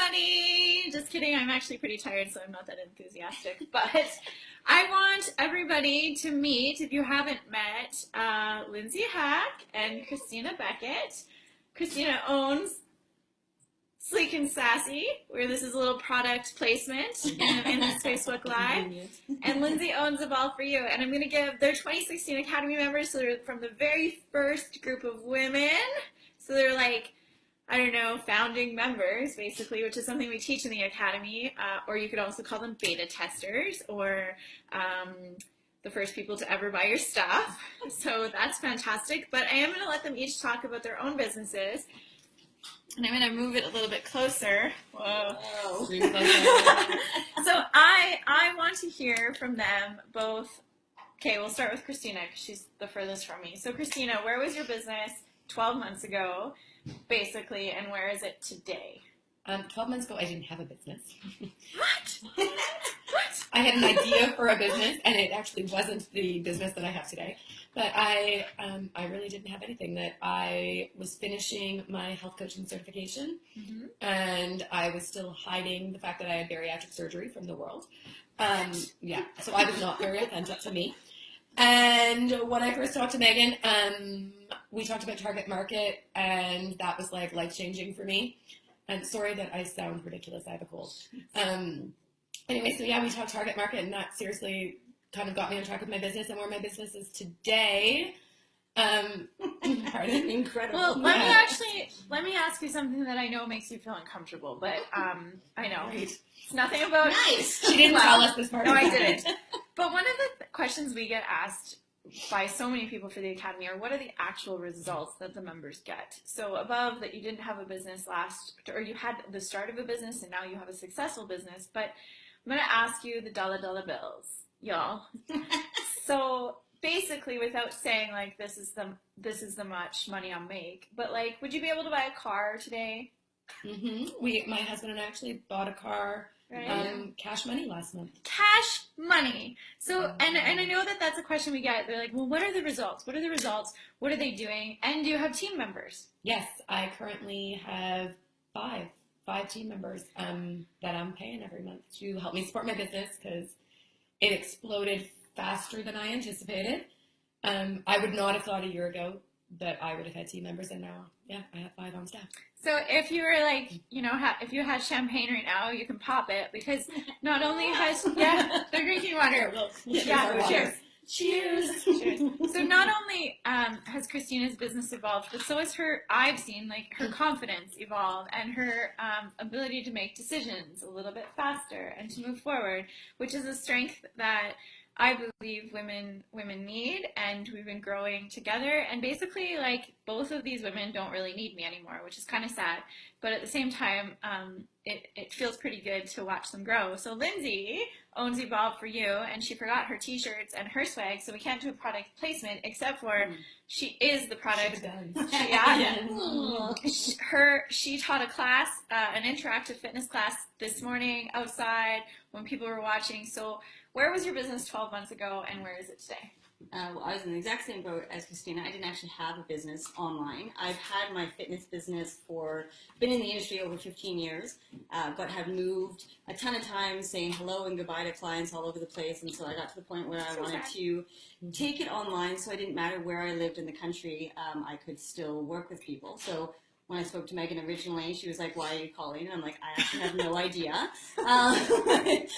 everybody! Just kidding, I'm actually pretty tired, so I'm not that enthusiastic. But I want everybody to meet, if you haven't met, Lindsay Hack and Christina Beckett. Christina owns Sleek and Sassy, where this is a little product placement in this Facebook Live. And Lindsay owns Evolve for You. And I'm going to give, they're 2016 Academy members, so they're from the very first group of women. So they're like, I don't know, founding members, basically, which is something we teach in the Academy. Or you could also call them beta testers, or the first people to ever buy your stuff. So that's fantastic. But I am going to let them each talk about their own businesses. And I'm going to move it a little bit closer. Whoa. So I want to hear from them both. Okay, we'll start with Christina because she's the furthest from me. So Christina, where was your business 12 months ago, basically, and where is it today? 12 months ago, I didn't have a business. What? What? I had an idea for a business, and it actually wasn't the business that I have today. But I really didn't have anything. That I was finishing my health coaching certification, and I was still hiding the fact that I had bariatric surgery from the world. Yeah, so I was not very authentic to me. And when I first talked to Megan, we talked about target market, and that was like life-changing for me. And sorry that I sound ridiculous, I have a cold. Anyway, so yeah, we talked target market, and that seriously kind of got me on track with my business and where my business is today. Pardon? Incredible. Well, let me ask you something that I know makes you feel uncomfortable, but I know. Right. It's nothing about... Nice! She didn't tell us this part. No, I didn't. But one of the questions we get asked by so many people for the Academy are, what are the actual results that the members get? So above that, you didn't have a business or you had the start of a business and now you have a successful business, but I'm going to ask you the dollar bills, y'all. So basically, without saying like this is the much money I'll make, but like, would you be able to buy a car today? My husband and I actually bought a car, right? Cash money last month. Cash money. So, and I know that that's a question we get. They're like, well, what are the results? What are the results? What are they doing? And do you have team members? Yes, I currently have five team members that I'm paying every month to help me support my business because it exploded faster than I anticipated. I would not have thought a year ago that I would have had team members, and now, yeah, I have 5 on staff. So if you were like, you know, if you had champagne right now, you can pop it because not only has, yeah, they're drinking water. Yeah, cheers. Cheers. Cheers. So not only has Christina's business evolved, but so has I've seen like her confidence evolve and her ability to make decisions a little bit faster and to move forward, which is a strength that I believe women need, and we've been growing together. And basically, like, both of these women don't really need me anymore, which is kind of sad. But at the same time, it feels pretty good to watch them grow. So Lindsay owns Evolve for You, and she forgot her T-shirts and her swag, so we can't do a product placement except for she is the product. She taught a class, an interactive fitness class this morning outside when people were watching. So where was your business 12 months ago, and where is it today? Well, I was in the exact same boat as Christina. I didn't actually have a business online. I've had my fitness business been in the industry over 15 years, but have moved a ton of times saying hello and goodbye to clients all over the place until I got to the point where I wanted to take it online, so it didn't matter where I lived in the country, I could still work with people. So when I spoke to Megan originally, she was like, why are you calling? And I'm like, I actually have no idea.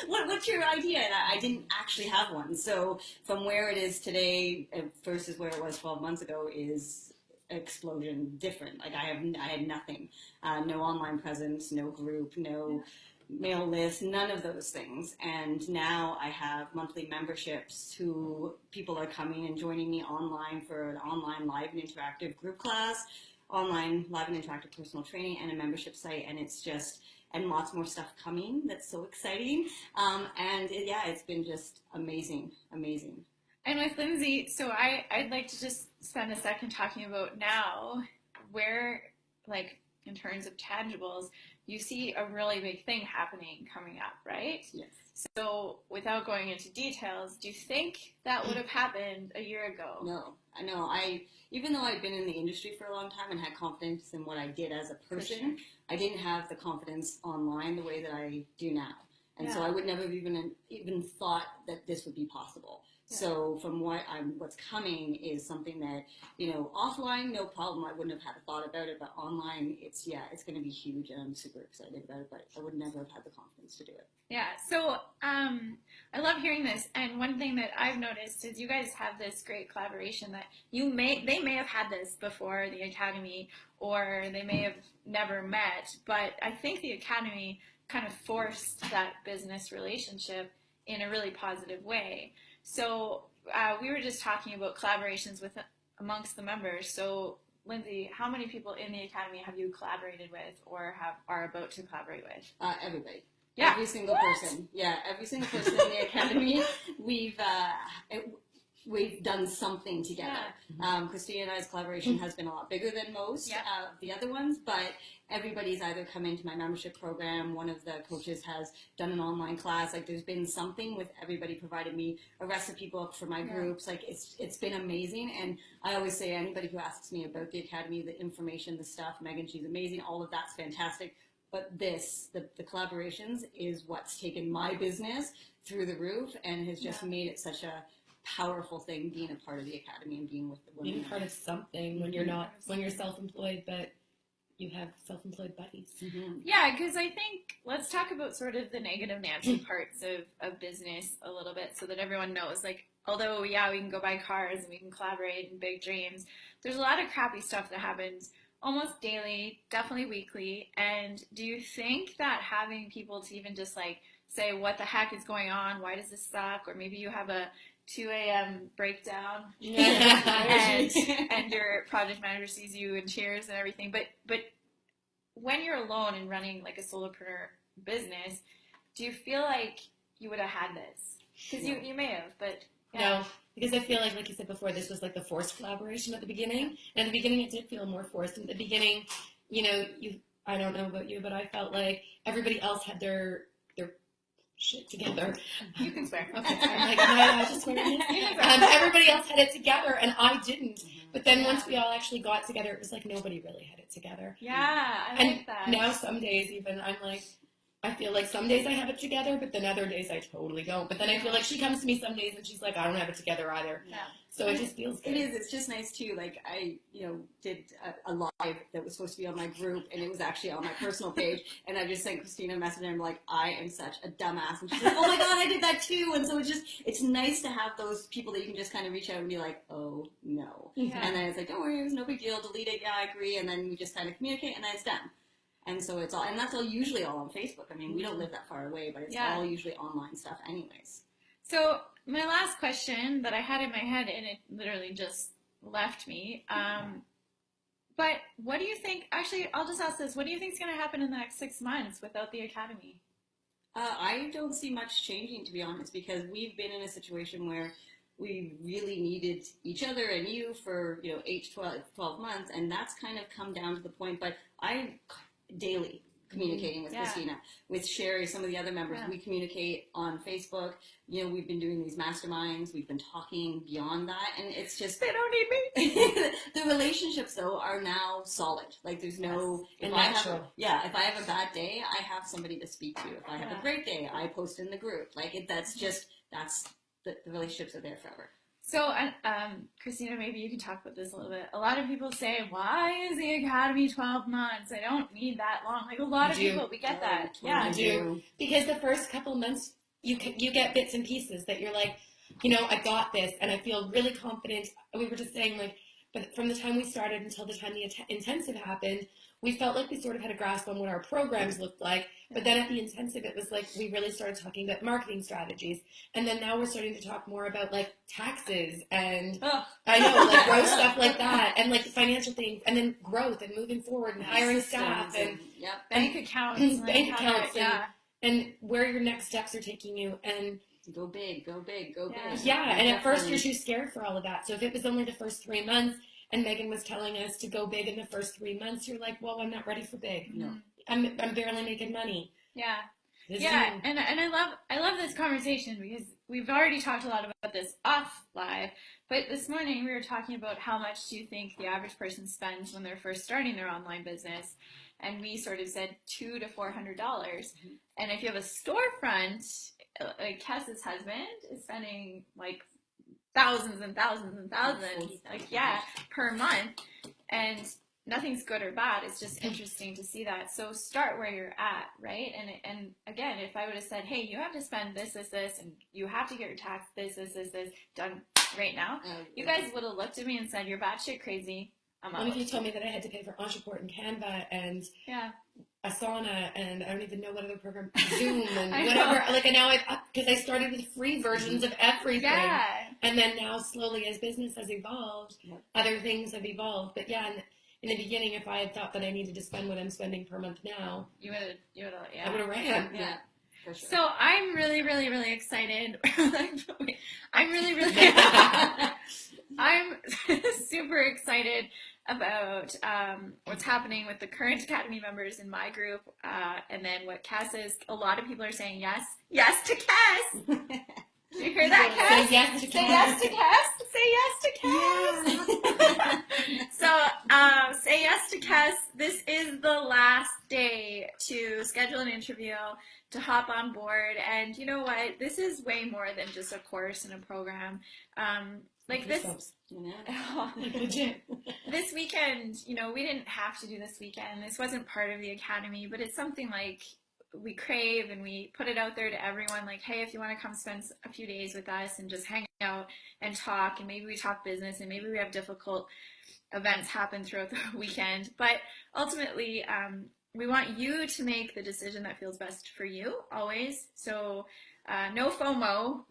What's your idea? And I didn't actually have one. So from where it is today versus where it was 12 months ago is explosion different. Like I had nothing. No online presence, no group, no mail list, none of those things. And now I have monthly memberships who people are coming and joining me online for an online live and interactive group class, online live and interactive personal training, and a membership site, and it's just, and lots more stuff coming that's so exciting, it's been just amazing. And with Lindsay, so I'd like to just spend a second talking about now where, like, in terms of tangibles, you see a really big thing happening coming up, right? Yes. So without going into details, do you think that would have happened a year ago? No, I know even though I'd been in the industry for a long time and had confidence in what I did as a person, I didn't have the confidence online the way that I do now. And so I would never have even thought that this would be possible. Yeah. So from what's coming is something that, offline, no problem. I wouldn't have had a thought about it, but online, it's going to be huge, and I'm super excited about it, but I would never have had the confidence to do it. Yeah, so I love hearing this, and one thing that I've noticed is you guys have this great collaboration that they may have had this before the Academy, or they may have never met, but I think the Academy kind of forced that business relationship in a really positive way. So we were just talking about collaborations amongst the members. So Lindsay, how many people in the Academy have you collaborated with or are about to collaborate with? Everybody. Yeah. Every single person. Yeah, every single person in the Academy. We've done something together. Yeah. Christina and I's collaboration has been a lot bigger than most of the other ones, but everybody's either come into my membership program, one of the coaches has done an online class, like there's been something with everybody provided me a recipe book for my groups, like it's been amazing. And I always say anybody who asks me about the Academy, the information, the stuff, Megan, she's amazing, all of that's fantastic. But the collaborations is what's taken my business through the roof and has just made it such a powerful thing, being a part of the Academy and being with the women. Being part of something when you're self-employed, but you have self-employed buddies. Mm-hmm. Yeah, because I think, let's talk about sort of the negative Nancy parts of business a little bit so that everyone knows, like, although, we can go buy cars and we can collaborate in big dreams, there's a lot of crappy stuff that happens almost daily, definitely weekly. And do you think that having people to even just like say, what the heck is going on? Why does this suck? Or maybe you have a 2 a.m. breakdown and your project manager sees you and cheers and everything. But when you're alone and running like a solopreneur business, do you feel like you would have had this? Because you may have, but no, because I feel like you said before, this was like the forced collaboration at the beginning. And at the beginning, it did feel more forced. And at the beginning, I don't know about you, but I felt like everybody else had their shit together. You can swear. Okay, I'm like, no, I just swear. Everybody else had it together, and I didn't. But then once we all actually got together, it was like nobody really had it together. Yeah, I like that. Now some days even, I'm like, I feel like some days I have it together, but then other days I totally don't. But then I feel like she comes to me some days and she's like, I don't have it together either. Yeah. So it just feels good. It is. It's just nice too. Like I, did a live that was supposed to be on my group, and it was actually on my personal page. And I just sent Christina a message, and I'm like, I am such a dumbass. And she's like, oh my god, I did that too. And so it's nice to have those people that you can just kind of reach out and be like, oh no. Yeah. And then it's like, don't worry, it was no big deal. Delete it. Yeah, I agree. And then we just kind of communicate, and then it's done. And so that's usually all on Facebook. I mean, we don't live that far away, but it's all usually online stuff anyways. So my last question that I had in my head, and it literally just left me, but what do you think, actually, I'll just ask this, what do you think is going to happen in the next 6 months without the Academy? I don't see much changing, to be honest, because we've been in a situation where we really needed each other and you for, 8 to 12 months, and that's kind of come down to the point, but I daily communicating with Christina, with Sherry, some of the other members. We communicate on Facebook. We've been doing these masterminds. We've been talking beyond that, and it's just they don't need me. The relationships though are now solid. Like there's no if I have a bad day, I have somebody to speak to. If I have a great day, I post in the group. Like that's the relationships are there forever. So, Christina, maybe you can talk about this a little bit. A lot of people say, why is the Academy 12 months? I don't need that long. Like, a lot of people, we get that. Yeah, I do. Because the first couple months, you get bits and pieces that you're like, I got this, and I feel really confident. We were just saying, like, but from the time we started until the time the intensive happened, we felt like we sort of had a grasp on what our programs looked like. But then at the intensive, it was like we really started talking about marketing strategies. And then now we're starting to talk more about like taxes and I know, like growth stuff like that, and like financial things, and then growth and moving forward and hiring staff and bank accounts, and where your next steps are taking you. And go big, go big, go big. Yeah, and at first you're too scared for all of that. So if it was only the first 3 months, and Megan was telling us to go big in the first 3 months, you're like, well, I'm not ready for big. No. I'm barely making money. Yeah. Yeah, and I love this conversation because we've already talked a lot about this off live, but this morning we were talking about how much do you think the average person spends when they're first starting their online business, and we sort of said $200 to $400. And if you have a storefront, like Cass's husband is spending like thousands and thousands and thousands, like per month, and nothing's good or bad. It's just interesting to see that. So start where you're at, right? And again, if I would have said, hey, you have to spend this, and you have to get your tax this done right now, you guys would have looked at me and said, you're batshit crazy. I'm out. What if you told me that I had to pay for Entreport and Canva and Asana and I don't even know what other program, Zoom and whatever. Like now, because I started with free versions of everything, and then now slowly as business has evolved, other things have evolved. But in the beginning, if I had thought that I needed to spend what I'm spending per month now, you would have, I would have ran. Yeah, for sure. So I'm really, really, really excited. I'm super excited about what's happening with the current Academy members in my group, and then what Cass is. A lot of people are saying yes to Cass. Did you hear that, Cass? Say yes to Cass. Say yes to Cass. Say yes to Cass. So, say yes to Cass. This is the last day to schedule an interview, to hop on board. And you know what? This is way more than just a course and a program. This weekend, we didn't have to do this weekend. This wasn't part of the Academy, but it's something like we crave, and we put it out there to everyone, like, hey, if you want to come spend a few days with us and just hang out and talk, and maybe we talk business, and maybe we have difficult events happen throughout the weekend, but ultimately we want you to make the decision that feels best for you always. So no FOMO,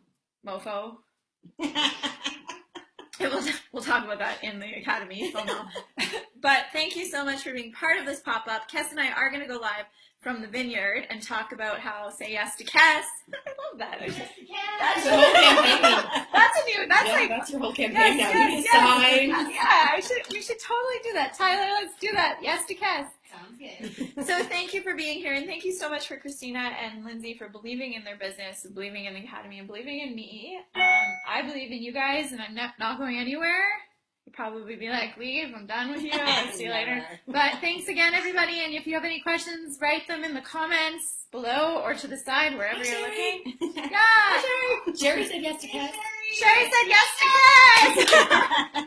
mofo. We'll talk about that in the Academy, FOMO. But thank you so much for being part of this pop-up. Cass and I are going to go live from the Vineyard and talk about how say yes to Cass. I love that. That's the whole campaign. That's your whole campaign now. You need signs. Yeah, we should totally do that. Tyler, let's do that. Yes to Cass. Sounds good. So thank you for being here, and thank you so much for Christina and Lindsay for believing in their business, believing in the Academy, and believing in me. I believe in you guys, and I'm not going anywhere. You'll probably be like, leave, I'm done with you, I'll see you later. But thanks again, everybody, and if you have any questions, write them in the comments below or to the side, wherever you're looking. Yeah! Jerry said yes to Cass. Sherry said yes to Cass!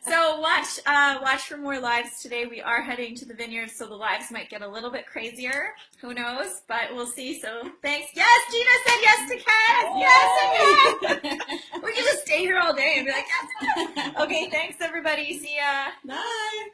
So watch for more lives today. We are heading to the Vineyard, so the lives might get a little bit crazier. Who knows? But we'll see. So thanks. Yes, Gina said yes to Cass. Yes, and yes. We can just stay here all day and be like, yes. Okay, thanks everybody. See ya. Bye.